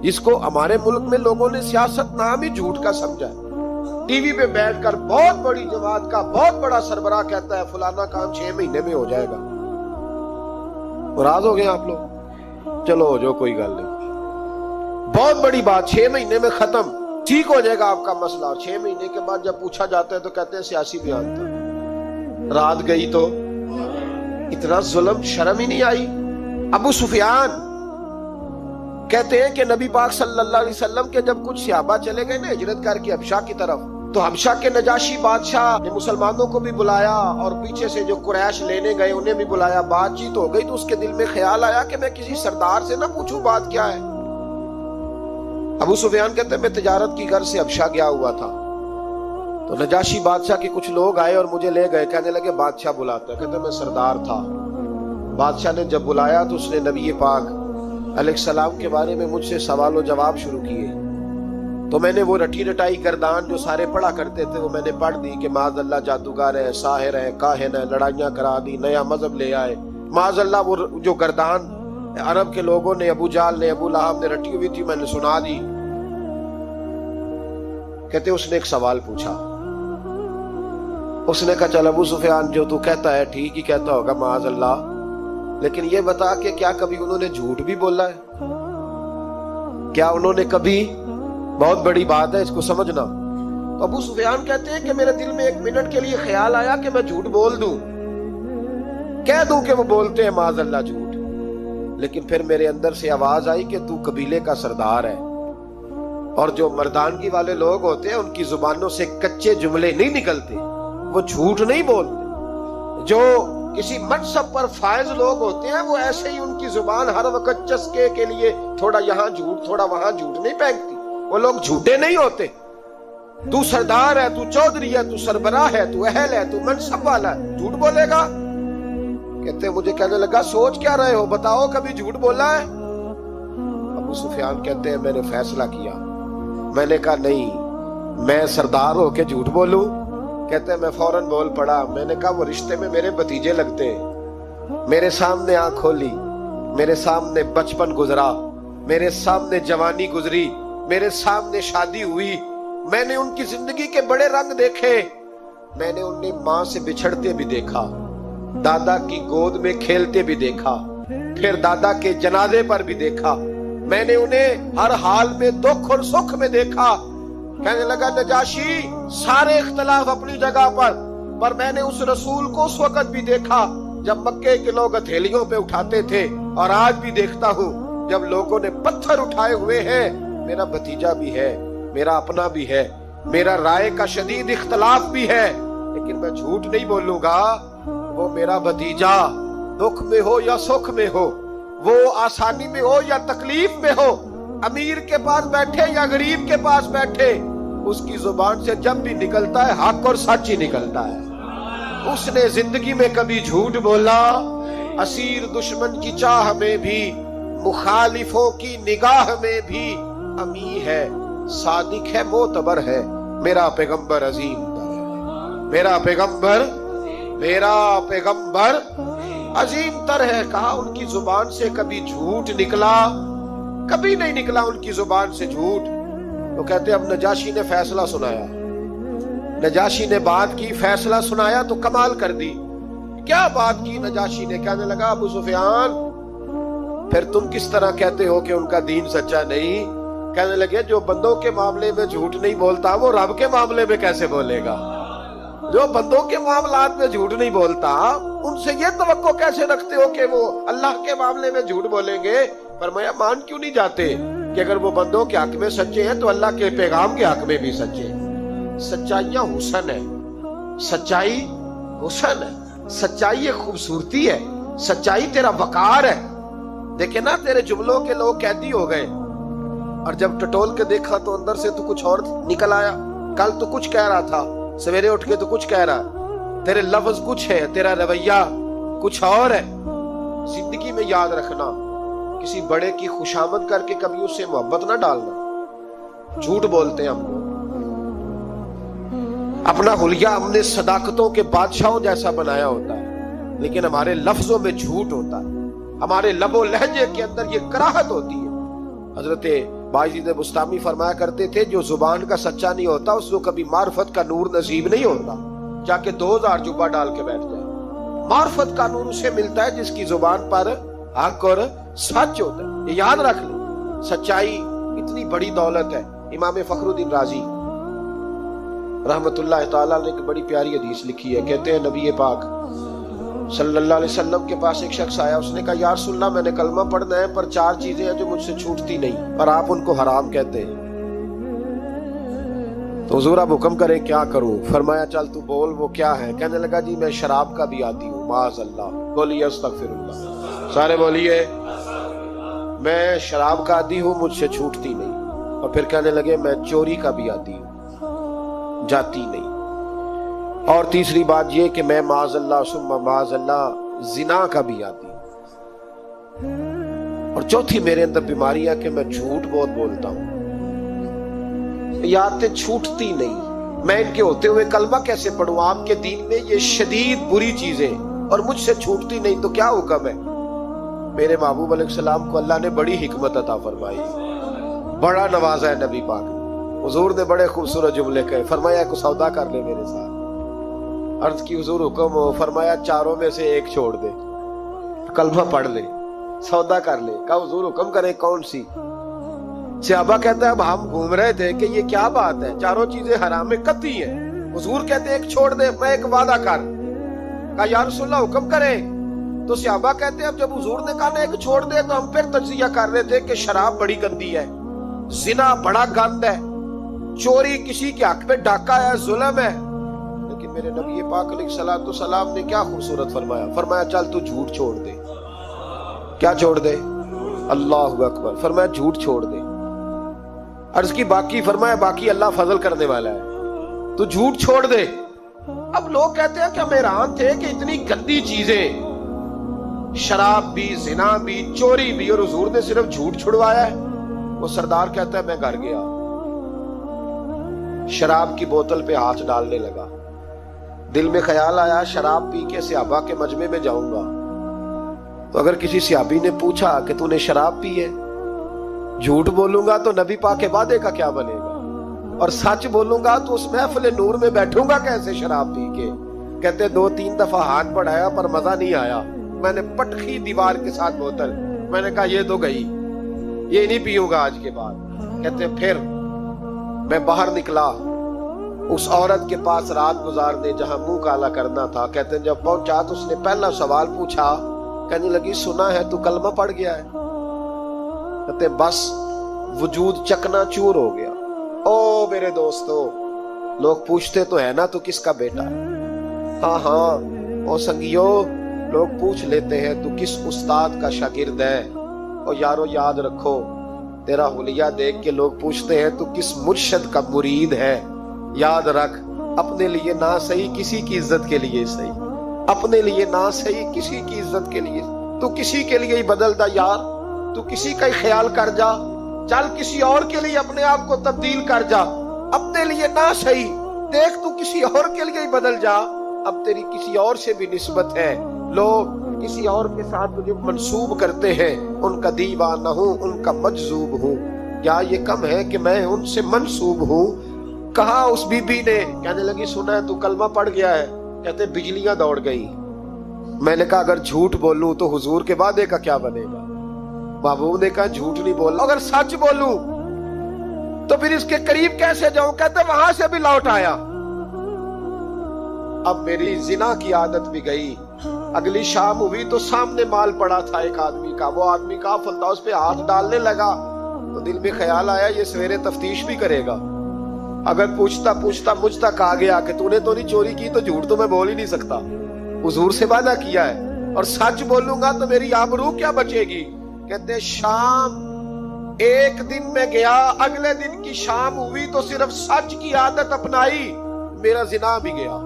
جس کو ہمارے ملک میں لوگوں نے سیاست نام ہی جھوٹ کا سمجھا ہے۔ ٹی وی پہ بیٹھ کر بہت بڑی جماعت کا بہت بڑا سربراہ کہتا ہے فلانا کام 6 مہینے میں ہو جائے گا۔ راض ہو گئے آپ لوگ؟ چلو ہو جو، کوئی گل نہیں، بہت بڑی بات، 6 مہینے میں ختم، ٹھیک ہو جائے گا آپ کا مسئلہ۔ اور 6 مہینے کے بعد جب پوچھا جاتا ہے تو کہتے ہیں سیاسی بیان تھا۔ رات گئی تو اتنا ظلم، شرم ہی نہیں آئی۔ ابو سفیان کہتے ہیں کہ نبی پاک صلی اللہ علیہ وسلم کے جب کچھ صحابہ چلے گئے نا ہجرت کر کے حبشہ کی طرف، تو حبشہ کے نجاشی بادشاہ نے مسلمانوں کو بھی بلایا اور پیچھے سے جو قریش لینے گئے انہیں بھی بلایا، بات چیت ہو گئی تو اس کے دل میں خیال آیا کہ میں کسی سردار سے نہ پوچھوں بات کیا ہے۔ ابو سفیان کہتے ہیں میں تجارت کی غرض سے حبشہ گیا ہوا تھا، تو نجاشی بادشاہ کے کچھ لوگ آئے اور مجھے لے گئے، کہنے لگے بادشاہ بلاتا ہے، کہتے میں سردار تھا۔ بادشاہ نے جب بلایا تو اس نے نبی پاک علیہ السلام کے بارے میں مجھ سے سوال و جواب شروع کیے، تو میں نے وہ رٹی رٹائی گردان جو سارے پڑھا کرتے تھے وہ میں نے پڑھ دی کہ معاذ اللہ جادوگر ہے، ساحر ہے، کاہن ہے، لڑائیاں کرا دی، نیا مذہب لے آئے، معاذ اللہ وہ جو گردان عرب کے لوگوں نے، ابو جہل نے، ابو لہب نے رٹی ہوئی تھی میں نے سنا دی۔ کہتے اس نے ایک سوال پوچھا، اس نے کہا چل ابو سفیان جو تو کہتا ہے ٹھیک ہی کہتا ہوگا معاذ اللہ، لیکن یہ بتا کہ کیا کبھی انہوں نے جھوٹ بھی بولا ہے؟ کیا انہوں نے کبھی، بہت بڑی بات ہے اس کو سمجھنا۔ تو ابو سفیان کہتے ہیں کہ میرے دل میں 1 منٹ کے لیے خیال آیا کہ میں جھوٹ بول دوں، کہہ دوں کہ وہ بولتے ہیں معاذ اللہ جھوٹ، لیکن پھر میرے اندر سے آواز آئی کہ تو قبیلے کا سردار ہے، اور جو مردانگی والے لوگ ہوتے ہیں ان کی زبانوں سے کچے جملے نہیں نکلتے، وہ جھوٹ نہیں بولتے۔ جو کسی منصب پر فائز لوگ ہوتے ہیں وہ ایسے ہی ان کی زبان ہر وقت چسکے کے لیے تھوڑا یہاں جھوٹ تھوڑا وہاں جھوٹ نہیں پھینکتی، وہ لوگ جھوٹے نہیں ہوتے۔ تو سردار ہے، تو چودھری ہے، تو سربراہ ہے، تو اہل ہے، تو منصب والا ہے، جھوٹ بولے گا؟ کہتے مجھے کہنے لگا سوچ کیا رہے ہو، بتاؤ کبھی جھوٹ بولا ہے؟ ابو سفیان کہتے ہیں میں نے فیصلہ کیا، میں نے کہا نہیں میں سردار ہو کے جھوٹ بولوں؟ کہتے ہیں میں فوراً بول پڑا، میں نے کہا وہ رشتے میں میرے بھتیجے لگتے ہیں، میرے سامنے آنکھ کھولی، میرے سامنے بچپن گزرا، میرے سامنے جوانی گزری، میرے سامنے شادی ہوئی، میں نے ان کی زندگی کے بڑے رنگ دیکھے، میں نے انہیں ماں سے بچھڑتے بھی دیکھا، دادا کی گود میں کھیلتے بھی دیکھا، پھر دادا کے جنازے پر بھی دیکھا، میں نے انہیں ہر حال میں دکھ اور سکھ میں دیکھا۔ کہنے لگا نجاشی سارے اختلاف اپنی جگہ پر میں نے اس رسول کو اس وقت بھی دیکھا جب مکے کے لوگ ہتھیلیوں پہ اٹھاتے تھے، اور آج بھی دیکھتا ہوں جب لوگوں نے پتھر اٹھائے ہوئے ہیں۔ میرا بھتیجا بھی ہے، میرا اپنا بھی ہے، میرا رائے کا شدید اختلاف بھی ہے، لیکن میں جھوٹ نہیں بولوں گا۔ وہ میرا بھتیجا دکھ میں ہو یا سکھ میں ہو، وہ آسانی میں ہو یا تکلیف میں ہو، امیر کے پاس بیٹھے یا غریب کے پاس بیٹھے، اس کی زبان سے جب بھی نکلتا ہے حق اور سچ ہی نکلتا ہے۔ اس نے زندگی میں کبھی جھوٹ بولا؟ اسیر دشمن کی چاہ میں بھی، مخالفوں کی نگاہ میں بھی امی ہے، صادق ہے، معتبر ہے، میرا پیغمبر عظیم تر ہے، میرا پیغمبر عظیم تر ہے. کہا ان کی زبان سے کبھی جھوٹ نکلا؟ کبھی نہیں نکلا ان کی زبان سے جھوٹ. تو کہتے اب نجاشی نے فیصلہ سنایا, نجاشی نے بات کی, فیصلہ سنایا تو کمال کر دی. کیا بات کی نجاشی نے؟ کہنے لگا ابو سفیان پھر تم کس طرح کہتے ہو کہ ان کا دین سچا نہیں؟ کہنے لگے جو بندوں کے معاملے میں جھوٹ نہیں بولتا وہ رب کے معاملے میں کیسے بولے گا؟ جو بندوں کے معاملات میں جھوٹ نہیں بولتا ان سے یہ توقع کیسے رکھتے ہو کہ وہ اللہ کے معاملے میں جھوٹ بولیں گے؟ فرمایا مان کیوں نہیں جاتے کہ اگر وہ بندوں کے حق میں سچے ہیں تو اللہ کے پیغام کے حق میں بھی سچے. سچائیاں حسن ہے, سچائی حسن ہے, سچائی ایک خوبصورتی ہے, سچائی تیرا وقار ہے. دیکھے نا تیرے جملوں کے لوگ قیدی ہو گئے اور جب ٹٹول کے دیکھا تو اندر سے تو کچھ اور نکل آیا. کل تو کچھ کہہ رہا تھا, سویرے اٹھ کے تو کچھ کہہ رہا, تیرے لفظ کچھ ہے, تیرا رویہ کچھ اور ہے. زندگی میں یاد رکھنا کسی بڑے کی خوشامد کر کے کبھی اس سے محبت نہ ڈالنا. جھوٹ بولتے ہیں ہم لوگ, اپنا حلیہ ہم نے صداقتوں کے بادشاہوں جیسا بنایا ہوتا ہے لیکن ہمارے لفظوں میں جھوٹ ہوتا ہے, ہمارے لب و لہجے کے اندر یہ کراہت ہوتی ہے. حضرت باجید بستامی فرمایا کرتے تھے جو زبان کا سچا نہیں ہوتا اس کو کبھی معرفت کا نور نصیب نہیں ہوتا. جا کے 2000 جبہ ڈال کے بیٹھ جائے. معرفت کا نور اسے ملتا ہے جس کی زبان پر حق اور سچ ہوتا ہے. یہ یاد رکھ لیں, سچائی اتنی بڑی دولت ہے. امام فخر الدین رازی رحمت اللہ تعالیٰ نے ایک بڑی پیاری حدیث لکھی ہے. کہتے ہیں نبی پاک صلی اللہ علیہ وسلم کے پاس ایک شخص آیا, اس نے کہا یا رسول اللہ میں نے کلمہ پڑھنا ہے پر 4 چیزیں ہیں جو مجھ سے چھوٹتی نہیں اور آپ ان کو حرام کہتے ہیں. تو حضور آپ حکم کریں کیا کروں؟ فرمایا چل تو بول وہ کیا ہے. کہنے لگا جی میں شراب کا بھی عادی ہوں. معاذ اللہ. بولیے استغفر اللہ, سارے بولیے میں شراب کا عادی ہوں مجھ سے چھوٹتی نہیں. اور پھر کہنے لگے میں چوری کا بھی عادی ہوں, جاتی نہیں. اور تیسری بات یہ کہ میں معاذ اللہ ثم معاذ اللہ زنا کا بھی عادی ہوں. اور چوتھی میرے اندر بیماری ہے کہ میں جھوٹ بہت بولتا ہوں. یادیں چھوٹتی نہیں. میں ان کے ہوتے ہوئے کلمہ کیسے پڑھوں؟ آپ کے دین میں یہ شدید بری چیزیں اور مجھ سے چھوٹتی نہیں تو کیا حکم ہے؟ میرے محبوب علیہ السلام کو اللہ نے بڑی حکمت عطا فرمائی, بڑا نوازا ہے نبی پاک. حضور نے بڑے خوبصورت جملے کہے. فرمایا کو سودا کر لے میرے ساتھ. عرض کی حضور حکم ہو. فرمایا 4 میں سے ایک چھوڑ دے, کلمہ پڑھ لے, سودا کر لے. کہا حضور حکم کرے کون سی؟ صحابہ کہتا ہے اب ہم گھوم رہے تھے کہ یہ کیا بات ہے, 4 چیزیں حرام میں قطعی ہیں. حضور کہتے ہیں ایک چھوڑ دے. میں ایک وعدہ کر. کہا یا رسول اللہ حکم کرے. تو صحابہ کہتے ہیں اب جب حضور نے کہا نا ایک چھوڑ دے تو ہم پھر تجزیہ کر رہے تھے کہ شراب بڑی گندی ہے, زنا بڑا گند ہے, چوری کسی کے حق میں ڈاکہ ہے, ظلم ہے. لیکن میرے نبی پاک علیہ الصلوۃ والسلام نے کیا خوبصورت فرمایا. فرمایا چل تو جھوٹ چھوڑ دے. کیا چھوڑ دے؟ اللہ اکبر. فرمایا جھوٹ چھوڑ دے. عرض کی باقی؟ فرمایا باقی اللہ فضل کرنے والا ہے, تو جھوٹ چھوڑ دے. اب لوگ کہتے ہیں کہ ہم حیران تھے کہ اتنی گندی چیزیں, شراب بھی, زنا بھی, چوری بھی, اور حضور نے صرف جھوٹ چھڑوایا ہے. وہ سردار کہتا ہے میں گھر گیا, شراب کی بوتل پہ ہاتھ ڈالنے لگا. دل میں خیال آیا شراب پی کے صحابہ کے مجمع میں جاؤں گا تو اگر کسی صحابی نے پوچھا کہ تو نے شراب پی ہے, جھوٹ بولوں گا تو نبی پاک کے وعدے کا کیا بنے گا, اور سچ بولوں گا تو اس محفل نور میں بیٹھوں گا کیسے شراب پی کے. کہتے 2-3 دفعہ ہاتھ بڑھایا پر مزہ نہیں آیا. میں نے پٹخی دیوار کے ساتھ بوتل, میں نے کہا یہ تو گئی, یہ نہیں پیوں گا آج کے بعد. کہتے پھر میں باہر نکلا اس عورت کے پاس رات گزارنے جہاں منہ کالا کرنا تھا. کہتے ہیں جب پہنچا تو اس نے پہلا سوال پوچھا, کہنے لگی سنا ہے تو کلمہ پڑھ گیا ہے. کہتے بس وجود چکنا چور ہو گیا. او میرے دوستو, لوگ پوچھتے تو ہے نا تو کس کا بیٹا ہے؟ ہاں ہاں او سنگیو, لوگ پوچھ لیتے ہیں تو کس استاد کا شاگرد ہے. اور یارو یاد رکھو تیرا حلیہ دیکھ کے لوگ پوچھتے ہیں تو کس مرشد کا مرید ہے. یاد رکھ اپنے لیے نہ صحیح کسی کی عزت کے لیے صحیح, اپنے لیے نہ صحیح کسی کی عزت کے لیے. تو کسی کے لیے ہی بدل دا یار, تو کسی کا ہی خیال کر جا, چل کسی اور کے لیے اپنے آپ کو تبدیل کر جا. اپنے لیے نہ صحیح دیکھ تو کسی اور کے لیے ہی بدل جا, اب تیری کسی اور سے بھی نسبت ہے. لوگ کسی اور کے ساتھ مجھے منسوب کرتے ہیں، ان کا دیوانہ ہوں، ان کا مجذوب ہوں، کیا یہ کم ہے کہ میں ان سے منسوب ہوں؟ کہا اس بی بی نے، کہنے لگی سنا ہے تو کلمہ پڑھ گیا ہے؟ کہتے بجلیاں دوڑ گئی۔ میں نے کہا اگر جھوٹ بولوں تو حضور کے وعدے کا کیا بنے گا؟ محبوب نے کہا جھوٹ نہیں بولنا، اگر سچ بولوں تو پھر اس کے قریب کیسے جاؤں؟ کہتے وہاں سے بھی لوٹ آیا۔ اب میری زنا کی عادت بھی گئی۔ اگلی شام ہوئی تو سامنے مال پڑا تھا ایک آدمی کا، وہ آدمی کا فلتا اس پہ ہاتھ ڈالنے لگا تو دل میں خیال آیا یہ سویرے تفتیش بھی کرے گا، اگر پوچھتا مجھ تک آ گیا کہ تو نے تو نہیں چوری کی تو جھوٹ تو میں بول ہی نہیں سکتا، حضور سے وعدہ کیا ہے، اور سچ بولوں گا تو میری آبرو کیا بچے گی؟ کہتے شام ایک دن میں گیا، اگلے دن کی شام ہوئی تو صرف سچ کی عادت اپنائی، میرا زنا بھی گیا،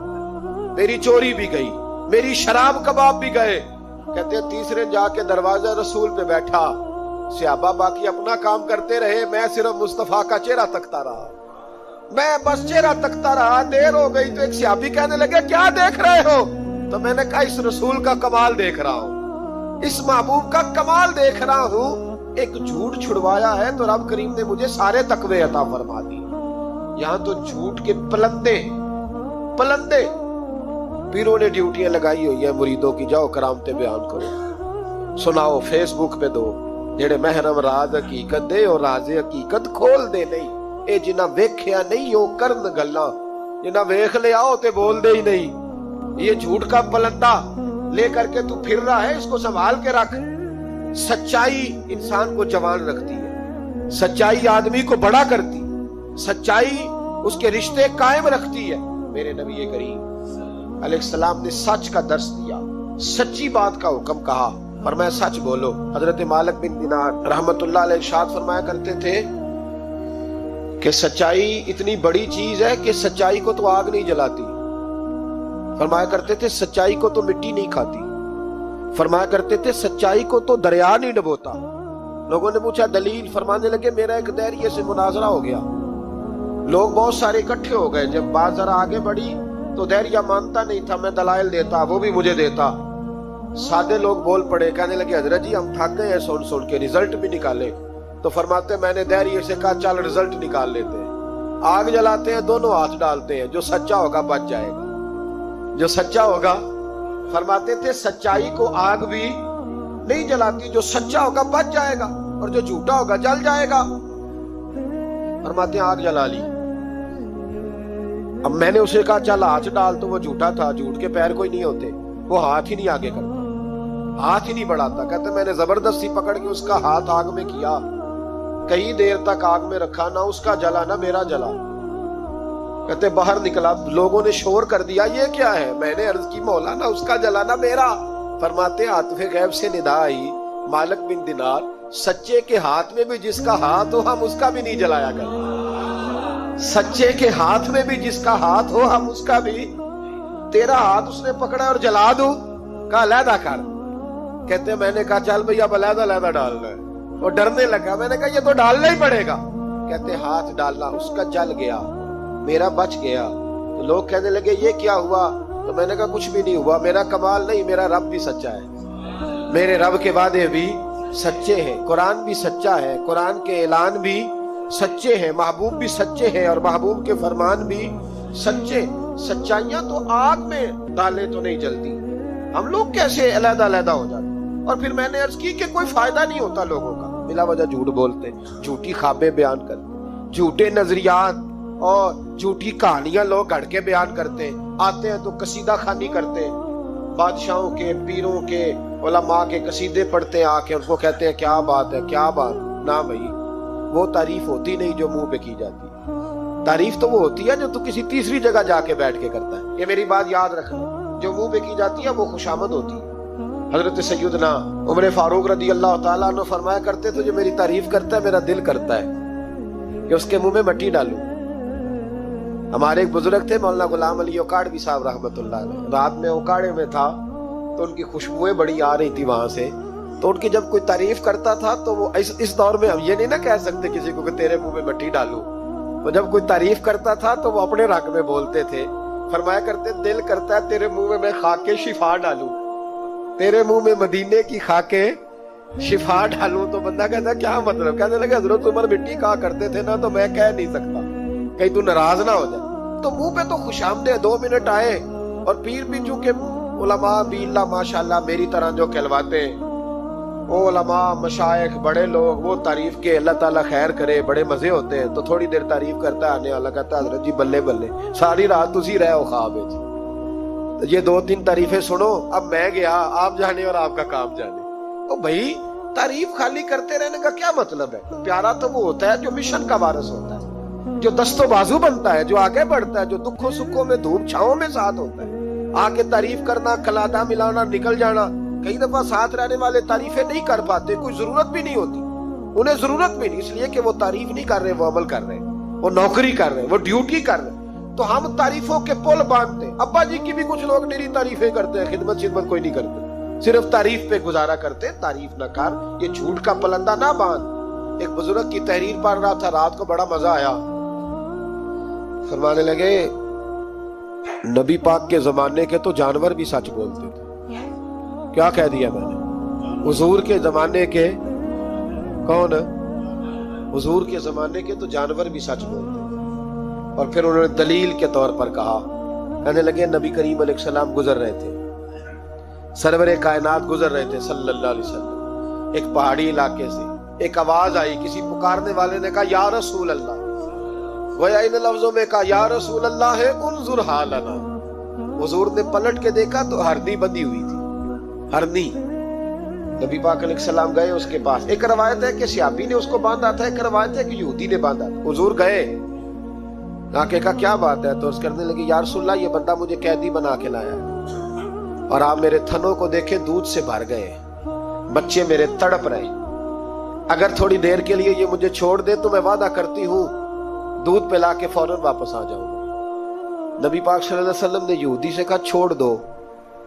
میری چوری بھی گئی، میری شراب کباب بھی گئے۔ کہتے تیسرے جا کے دروازہ رسول پہ بیٹھا، صحابہ باقی اپنا کام کرتے رہے، میں صرف مصطفیٰ کا چہرہ تکتا رہا، میں بس چہرہ تکتا رہا۔ دیر ہو گئی تو ایک صحابی کہنے لگے کیا دیکھ رہے ہو؟ تو میں نے کہا اس رسول کا کمال دیکھ رہا ہوں، اس محبوب کا کمال دیکھ رہا ہوں۔ ایک جھوٹ چھڑوایا ہے تو رب کریم نے مجھے سارے تقوی عطا فرما دی۔ یہاں تو جھوٹ کے پلندے پیروں نے ڈیوٹیاں لگائی ہوئی ہیں مریدوں کی، جاؤ کرامتے بیان کرو، سناؤ، فیس بک پہ دو، جڑے محرم راز حقیقت دے اور راز حقیقت کھول دے نہیں، اے جنہ ویکھیا نہیں او کرن گلاں، جنہ ویکھ لیا او تے بول دے ہی نہیں۔ یہ جھوٹ کا پلندہ لے کر کے تو پھر رہا ہے، اس کو سنبھال کے رکھ۔ سچائی انسان کو جوان رکھتی ہے، سچائی آدمی کو بڑا کرتی، سچائی اس کے رشتے قائم رکھتی ہے۔ میرے نبی کریم علیہ السلام نے سچ کا درس دیا، سچی بات کا حکم کہا، فرمایا سچ بولو۔ حضرت مالک بن دینار رحمت اللہ علیہ ارشاد فرمایا کرتے تھے کہ سچائی اتنی بڑی چیز ہے کہ سچائی کو تو آگ نہیں جلاتی، فرمایا کرتے تھے سچائی کو تو مٹی نہیں کھاتی، فرمایا کرتے تھے سچائی کو تو دریا نہیں ڈبوتا۔ لوگوں نے پوچھا دلیل، فرمانے لگے میرا ایک دہریے سے مناظرہ ہو گیا، لوگ بہت سارے اکٹھے ہو گئے، جب بات ذرا آگے بڑھی تو دہریہ مانتا نہیں تھا، میں دلائل دیتا وہ بھی مجھے دیتا، سادے لوگ بول پڑے، کہنے لگے حضرت جی ہم تھک گئے ہیں سن کے، رزلٹ بھی نکالے۔ تو فرماتے میں نے دہریے سے کہا چل رزلٹ نکال لیتے ہیں، آگ جلاتے ہیں، دونوں ہاتھ ڈالتے ہیں، جو سچا ہوگا بچ جائے گا، جو سچا ہوگا۔ فرماتے تھے سچائی کو آگ بھی نہیں جلاتی، جو سچا ہوگا بچ جائے گا اور جو جھوٹا ہوگا جل جائے گا۔ فرماتے ہیں آگ جلا لی۔ اب میں نے اسے کہا چل ہاتھ ڈال، تو وہ جھوٹا تھا، جھوٹ کے پیر کوئی نہیں ہوتے، وہ ہاتھ ہی نہیں آگے کرتا، ہاتھ ہی نہیں بڑھاتا۔ کہتے میں نے زبردستی پکڑ کے اس کا ہاتھ آگ میں کیا، کئی دیر تک آگ میں رکھا، نہ اس کا جلا نہ میرا جلا۔ کہتے باہر نکلا، لوگوں نے شور کر دیا یہ کیا ہے؟ میں نے عرض کی مولا نہ اس کا جلا نہ میرا۔ فرماتے عاطف غیب سے ندا آئی، مالک بن دینار سچے کے ہاتھ میں بھی جس کا ہاتھ ہو ہم اس کا بھی نہیں جلایا کرتے، سچے کے ہاتھ میں بھی جس کا ہاتھ ہو ہم اس کا بھی، تیرا ہاتھ اس نے پکڑا اور جلا دوں، کہا علیحدہ کر۔ کہتے میں نے کہا چل بھئی اب علیحدہ ڈالنا ہے، وہ ڈرنے لگا، میں نے کہا یہ تو ڈالنا ہی پڑے گا۔ کہتے ہاتھ ڈالنا، اس کا جل گیا، میرا بچ گیا۔ تو لوگ کہنے لگے یہ کیا ہوا؟ تو میں نے کہا کچھ بھی نہیں ہوا، میرا کمال نہیں، میرا رب بھی سچا ہے، میرے رب کے وعدے بھی سچے ہیں، قرآن بھی سچا ہے، قرآن کے اعلان بھی سچے ہیں، محبوب بھی سچے ہیں اور محبوب کے فرمان بھی سچے۔ سچائیاں تو آگ میں ڈالے تو نہیں جلتی، ہم لوگ کیسے علیحدہ ہو جاتے۔ اور پھر میں نے عرض کی کہ کوئی فائدہ نہیں ہوتا لوگوں کا، بلا وجہ جھوٹ بولتے، جھوٹی خوابیں بیان کرتے، جھوٹے نظریات اور جھوٹی کہانیاں لوگ گھڑ کے بیان کرتے، آتے ہیں تو قصیدہ خوانی کرتے، بادشاہوں کے، پیروں کے، علماء کے قصیدے پڑھتے ہیں، آ کے ان کو کہتے ہیں کیا بات ہے کیا بات۔ نہ بھائی وہ تعریف ہوتی نہیں جو منہ پہ کی جاتی، تعریف تو وہ ہوتی ہے جو تو کسی تیسری جگہ جا کے بیٹھ کے کرتا ہے۔ یہ میری بات یاد رکھنا، جو منہ پہ کی جاتی ہے وہ خوشامد ہوتی ہے۔ حضرت سیدنا عمر فاروق رضی اللہ تعالیٰ عنہ فرمایا کرتے تو جو میری تعریف کرتا ہے میرا دل کرتا ہے کہ اس کے منہ میں مٹی ڈالوں۔ ہمارے ایک بزرگ تھے مولانا غلام علی اوکاڑوی صاحب رحمت اللہ علیہ، رات میں اوکاڑے میں تھا تو ان کی خوشبوئیں بڑی آ رہی تھی وہاں سے، تو ان کی جب کوئی تعریف کرتا تھا تو وہ اس دور میں ہم یہ نہیں نہ کہہ سکتے کسی کو کہ تیرے منہ میں مٹی ڈالوں، تو جب کوئی تعریف کرتا تھا تو وہ اپنے رنگ میں بولتے تھے، فرمایا کرتے دل کرتا ہے تیرے منہ میں خاک شفا ڈالوں، تیرے منہ میں مدینے کی خاکے شفا ڈالوں تو بندہ کہتا ہے کیا مطلب؟ کہنے لگے حضرت عمر مٹی کہا کرتے تھے نا تو میں کہہ نہیں سکتا کہیں تو ناراض نہ ہو جائے. تو منہ پہ تو خوش آمدید 2 منٹ آئے. اور پیر بھی چونکہ علماء بھی اللہ ماشاءاللہ میری طرح جو کہلواتے ہیں وہ علماء مشائخ بڑے لوگ وہ تعریف کے اللہ تعالیٰ خیر کرے بڑے مزے ہوتے ہیں. تو تھوڑی دیر تعریف کرتا ہے آنے والا کہتا ہے حضرت جی بلے بلے ساری رات تسی رہے ہو خواب ہے جی. یہ 2-3 تعریفیں سنو اب میں گیا آپ جانے اور آپ کا کام جانے. تو بھائی تعریف خالی کرتے رہنے کا کیا مطلب ہے؟ پیارا تو وہ ہوتا ہے جو مشن کا وارث ہوتا ہے، جو دست و بازو بنتا ہے، جو آگے بڑھتا ہے، جو دکھوں سکھوں میں دھوپ چھاؤں میں ساتھ ہوتا ہے. آ کے تعریف کرنا کلادہ ملانا نکل جانا. کئی دفعہ ساتھ رہنے والے تعریفیں نہیں کر پاتے، کوئی ضرورت بھی نہیں ہوتی، انہیں ضرورت بھی نہیں، اس لیے کہ وہ تعریف نہیں کر رہے، وہ عمل کر رہے، وہ نوکری کر رہے، وہ ڈیوٹی کر رہے. تو ہم تعریفوں کے پل باندھتے. ابا جی کی بھی کچھ لوگ میری تعریفیں کرتے ہیں، خدمت کوئی نہیں کرتے، صرف تعریف پہ گزارا کرتے. تعریف نہ کر، یہ جھوٹ کا پلندہ نہ باندھ. ایک بزرگ کی تحریر پڑھ رہا تھا، رات کو بڑا مزہ آیا. فرمانے لگے نبی پاک کے زمانے کے تو جانور بھی سچ بولتے تھے. کیا کہہ دیا میں نے؟ حضور کے زمانے کے کون؟ حضور کے زمانے کے تو جانور بھی سچ بولتے تھے. اور پھر انہوں نے دلیل کے طور پر کہا، کہنے لگے نبی کریم علیہ السلام گزر رہے تھے، سرور کائنات گزر رہے تھے صلی اللہ علیہ وسلم، ایک پہاڑی علاقے سے ایک آواز آئی، کسی پکارنے والے نے کہا یا رسول اللہ. گویا ان لفظوں میں کہا یا رسول اللہ ہے انظر حالنا. حضور نے پلٹ کے دیکھا تو ہرنی بندھی ہوئی تھی، ہرنی. نبی پاک علیہ السلام گئے اس کے پاس. ایک روایت ہے کہ صحابی نے اس کو باندھا تھا، ایک روایت ہے کہ یہودی نے باندھا تھا. حضور گئے، آ کے کہا کیا بات ہے؟ تو اس کرنے لگی یا رسول اللہ یہ بندہ مجھے قیدی بنا کے لایا اور آپ میرے تھنوں کو دیکھیں دودھ سے بھر گئے، بچے میرے تڑپ رہے، اگر تھوڑی دیر کے لیے یہ مجھے چھوڑ دے تو میں وعدہ کرتی ہوں دودھ پلا کے فوراً واپس آ جاؤں گا. نبی پاک صلی اللہ علیہ وسلم نے یہودی سے کہا چھوڑ دو.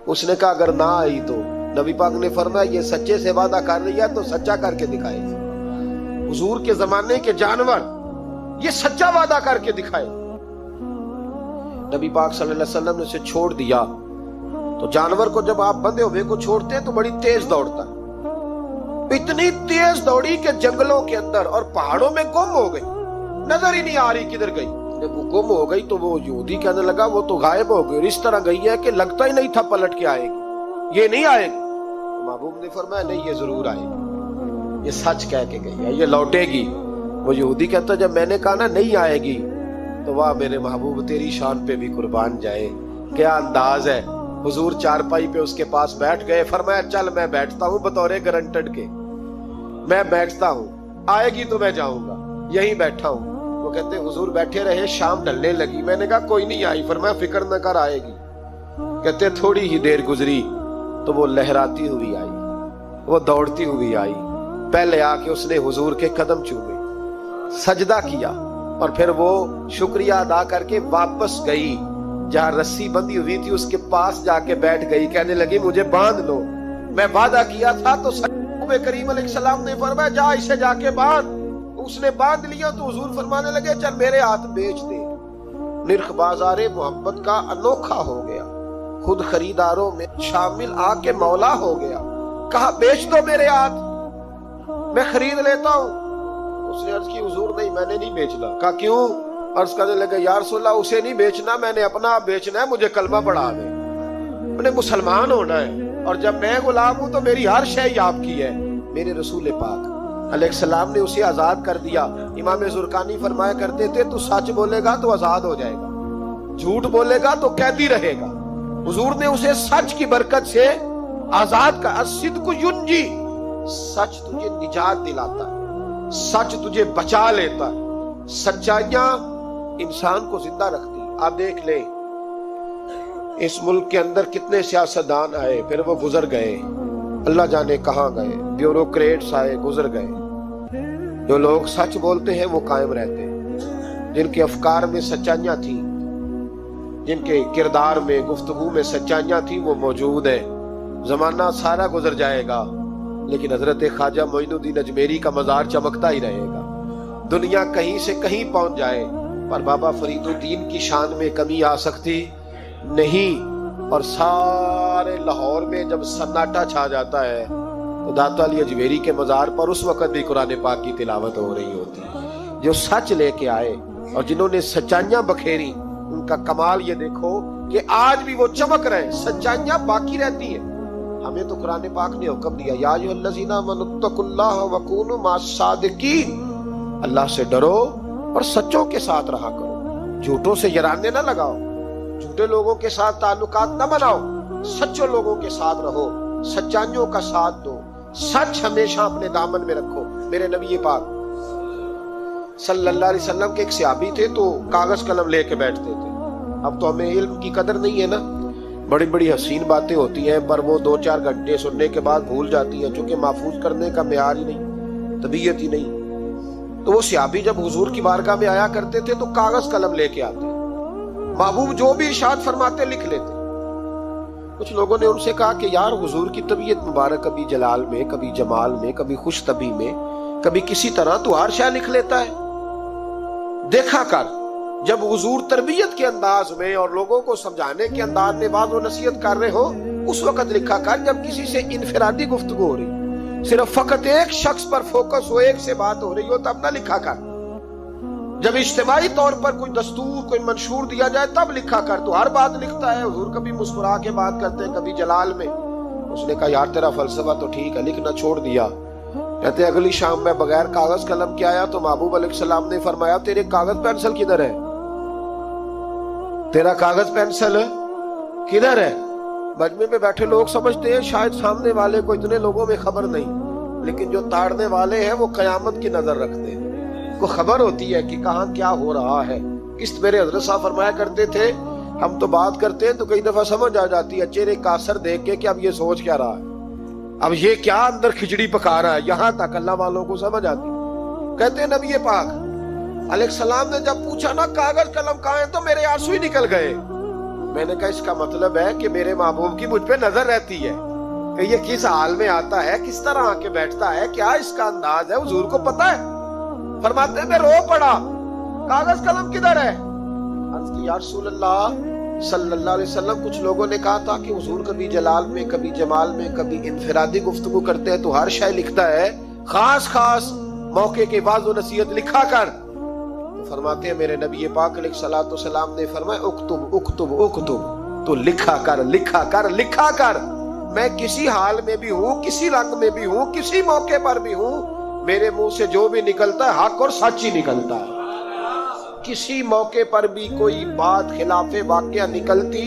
اس نے کہا اگر نہ آئی تو. نبی پاک نے فرمایا یہ سچے سے وعدہ کر رہی ہے تو سچا کر کے دکھائے. حضور کے زمانے کے جانور یہ سچا وعدہ کر کے دکھائے. نبی پاک صلی اللہ علیہ وسلم نے اسے چھوڑ دیا. تو جانور کو جب آپ بندھے ہوئے کو چھوڑتے ہیں تو بڑی تیز دوڑتا ہے. اتنی تیز دوڑی کہ جنگلوں کے اندر اور پہاڑوں میں گم ہو گئی، نظر ہی نہیں آ رہی کدھر گئی. جب وہ گم ہو گئی تو وہ یہودی کہنے لگا وہ تو غائب ہو گئی اور اس طرح گئی ہے کہ لگتا ہی نہیں تھا پلٹ کے آئے گی، یہ نہیں آئے گی. محبوب نے فرمایا نہیں یہ ضرور آئے گی، یہ سچ کہہ کے گئی ہے، یہ لوٹے گی. وہ یہودی کہتا جب میں نے کہا نا نہیں آئے گی تو واہ میرے محبوب تیری شان پہ بھی قربان جائے، کیا انداز ہے. حضور چارپائی پہ اس کے پاس بیٹھ گئے. فرمایا چل میں بیٹھتا ہوں بطور گرنٹڈ کے، میں بیٹھتا ہوں، آئے گی تو میں جاؤں گا، یہیں بیٹھا ہوں. وہ کہتے حضور بیٹھے رہے، شام ڈھلنے لگی، میں نے کہا کوئی نہیں آئی. فرمایا فکر نہ کر آئے گی. کہتے تھوڑی ہی دیر گزری تو وہ لہراتی ہوئی آئی، وہ دوڑتی ہوئی آئی. پہلے آ کے اس نے حضور کے قدم چومے، سجدہ کیا اور پھر وہ شکریہ ادا کر کے واپس گئی. جہاں رسی بندھی ہوئی تھی اس کے پاس جا کے بیٹھ گئی. کہنے لگی مجھے باندھ لو، میں وعدہ کیا تھا. تو کریم علیہ السلام نے فرمایا جا اسے جا کے باندھ. اس نے باندھ لیا تو حضور فرمانے لگے چل میرے ہاتھ بیچ دے. نرخ بازار محبت کا انوکھا ہو گیا، خود خریداروں میں شامل آ کے مولا ہو گیا. کہا بیچ دو میرے ہاتھ، میں خرید لیتا ہوں. اس نے عرض کی حضور نہیں میں نے نہیں بیچنا. کہا کیوں؟ عرض کرنے لگے یا رسول اللہ اسے نہیں بیچنا، میں نے اپنا آپ بیچنا ہے، مجھے کلمہ پڑھا دے، میں نے مسلمان ہونا ہے، اور جب میں غلام ہوں تو میری ہر شے آپ کی ہے. میرے رسول پاک علیہ السلام نے اسے آزاد کر دیا. امام زرقانی فرمایا کرتے تھے تو سچ بولے گا تو آزاد ہو جائے گا، جھوٹ بولے گا تو قیدی رہے گا. حضور نے اسے سچ کی برکت سے آزاد کا. الصدق ینجی، سچ تجھے نجات دلاتا ہے، سچ تجھے بچا لیتا ہے. سچائیاں انسان کو زندہ رکھتی. آپ دیکھ لیں اس ملک کے اندر کتنے سیاستدان آئے پھر وہ گزر گئے، اللہ جانے کہاں گئے. بیوروکریٹس آئے گزر گئے. جو لوگ سچ بولتے ہیں وہ قائم رہتے ہیں، جن کے افکار میں سچائیاں تھیں، جن کے کردار میں گفتگو میں سچائیاں تھیں وہ موجود ہیں. زمانہ سارا گزر جائے گا لیکن حضرت خواجہ معین الدین اجمیری کا مزار چمکتا ہی رہے گا. دنیا کہیں سے کہیں پہنچ جائے پر بابا فرید الدین کی شان میں کمی آ سکتی نہیں. اور سارے ہمارے لاہور میں جب سناٹا چھا جاتا ہے تو داتا علی اجمیری کے مزار پر اس وقت بھی قرآن پاک کی تلاوت ہو رہی ہوتی ہے. جو سچ لے کے آئے اور جنہوں نے سچائیاں بکھیری، ان کا کمال یہ دیکھو کہ آج بھی وہ چمک رہے، سچائیاں باقی رہتی ہیں. ہمیں تو قرآن پاک نے حکم دیا یا ایھا الذین آمنوا اتقوا اللہ وکونوا مع الصادقین، اللہ سے ڈرو اور سچوں کے ساتھ رہا کرو، جھوٹوں سے یرانے نہ لگاؤ، جھوٹے لوگوں کے ساتھ تعلقات نہ بناؤ، سچوں لوگوں کے ساتھ رہو، سچائیوں کا ساتھ دو، سچ ہمیشہ اپنے دامن میں رکھو. میرے نبی پاک صلی اللہ علیہ وسلم کے ایک صحابی تھے تو کاغذ قلم لے کے بیٹھتے تھے. اب تو ہمیں علم کی قدر نہیں ہے نا، بڑی بڑی حسین باتیں ہوتی ہیں پر وہ 2-4 گھنٹے سننے کے بعد بھول جاتی ہیں، چونکہ محفوظ کرنے کا معیار ہی نہیں، طبیعت ہی نہیں. تو وہ صحابی جب حضور کی بارگاہ میں آیا کرتے تھے تو کاغذ قلم لے کے آتے، محبوب جو بھی ارشاد فرماتے لکھ لیتے. کچھ لوگوں نے ان سے کہا کہ یار حضور کی طبیعت مبارک کبھی جلال میں، کبھی جمال میں، کبھی خوش طبی میں، کبھی کسی طرح تو ہر شے لکھ لیتا ہے. دیکھا کر جب حضور تربیت کے انداز میں اور لوگوں کو سمجھانے کے انداز میں بعض و نصیحت کر رہے ہو، اس وقت لکھا کر. جب کسی سے انفرادی گفتگو ہو رہی، صرف فقط ایک شخص پر فوکس ہو، ایک سے بات ہو رہی ہو، تب نہ لکھا کر. جب اجتماعی طور پر کوئی دستور، کوئی منشور دیا جائے تب لکھا کر. تو ہر بات لکھتا ہے. حضور کبھی مسکرا کے بات کرتے ہیں، کبھی جلال میں. اس نے کہا یار تیرا فلسفہ تو ٹھیک ہے، لکھنا چھوڑ دیا. کہتے اگلی شام میں بغیر کاغذ قلم کے آیا تو محبوب علیہ السلام نے فرمایا تیرے کاغذ پینسل کدھر ہے؟ تیرا کاغذ پینسل کدھر ہے؟ مجمع میں بیٹھے لوگ سمجھتے ہیں شاید سامنے والے کو اتنے لوگوں میں خبر نہیں، لیکن جو تاڑنے والے ہیں وہ قیامت کی نظر رکھتے ہیں، کو خبر ہوتی ہے کہ کہاں کیا ہو رہا ہے. اس میرے حضرت صاحب فرمایا کرتے تھے ہم تو بات کرتے ہیں تو کئی دفعہ سمجھ آ جاتی ہے چہرے کا اثر دیکھ کے کہ اب یہ سوچ کیا رہا ہے، اب یہ کیا اندر کھچڑی پکا رہا ہے. یہاں تک اللہ والوں کو سمجھ آتی. کہتے ہیں نبی پاک علیہ السلام نے جب پوچھا نا کاغذ قلم کہاں ہے تو میرے آنسو ہی نکل گئے. میں نے کہا اس کا مطلب ہے کہ میرے محبوب کی مجھ پہ نظر رہتی ہے کہ یہ کس حال میں آتا ہے، کس طرح آ کے بیٹھتا ہے، کیا اس کا انداز ہے، حضور کو پتا ہے. فرماتے میں رو پڑا، کاغذ قلم کدھر ہے؟ عرض کی یا رسول اللہ صلی اللہ علیہ وسلم کچھ لوگوں نے کہا تھا کہ حضور کبھی جلال میں، کبھی جمال میں، کبھی انفرادی گفتگو کرتے ہیں تو ہر شے لکھتا ہے، خاص خاص موقع کے بعض و نصیحت لکھا کر. تو فرماتے ہیں میرے نبی پاک علیہ الصلوۃ والسلام نے فرمایا اکتب اکتب اکتب، تو لکھا کر لکھا کر لکھا کر. میں کسی حال میں بھی ہوں، کسی رنگ میں بھی ہوں، کسی موقع پر بھی ہوں، میرے منہ سے جو بھی نکلتا ہے حق اور سچ ہی نکلتا ہے. کسی موقع پر بھی کوئی بات خلاف واقعہ نکلتی